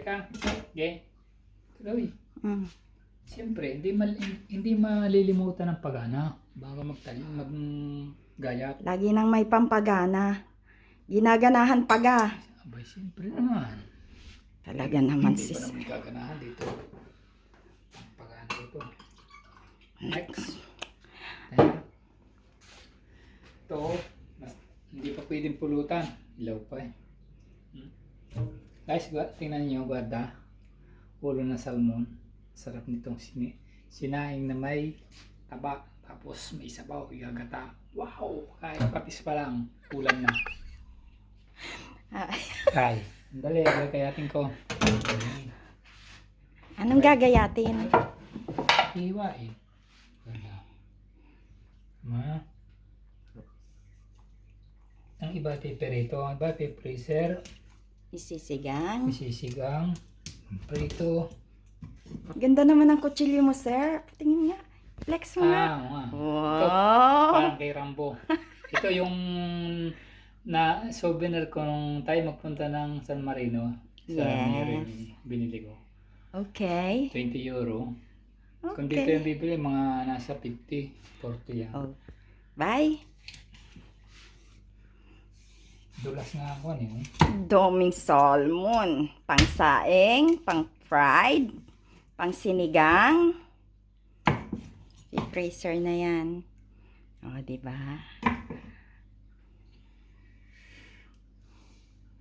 Ka. Okay? Chloe. Mm. Siyempre, hindi malilimutan ng pag-ana bago maggayat. Lagi nang may pampagana. Ginaganahan paga. Abay, siyempre naman. Talaga naman Hindi pa sis. naman gaganahan dito. Pag-ana ito. Next. Ayan. Ito, hindi pa pwedeng pulutan. Ilaw pa eh. Guys, tingnan nyo, guarda. Ulo ng salmon. Sarap nitong sinaing na may taba. Tapos may sabaw, igagata. Wow! Kaya patis pa lang. Ulam na. Kay. Dali, gagayatin ko. Anong gagayatin? Hiwa eh. Ang iba prito, ang iba freezer, Isisigang. isisigang, prito. Ganda naman ang kutsilyo mo, sir. Tingin nga. Flex mo nga. Oo nga. Ito, Wow! parang kay Rambo. Ito yung na souvenir ko nung tayo magpunta ng San Marino. Sa Yes. binili ko. Okay. 20 euro. Kung dito Okay. yung bibili, mga nasa 50, 40 yan. Oh. Bye. Dulas nga ako ano. Doming salmon. Pang-saing, pang-fried, pang-sinigang. I-freezer na yan. O, diba?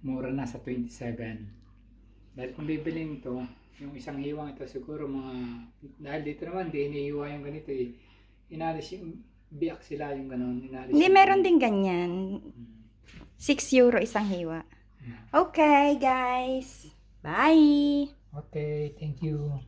Mura na sa 27. Dahil kung bibilin ito, yung isang hiwang ito siguro dahil dito naman di hinihiwa yung ganito eh. Inalis yung biyak sila yung ganon. Hindi, meron din ganyan. 6 euro isang hiwa. Okay, guys. Bye! Okay, thank you.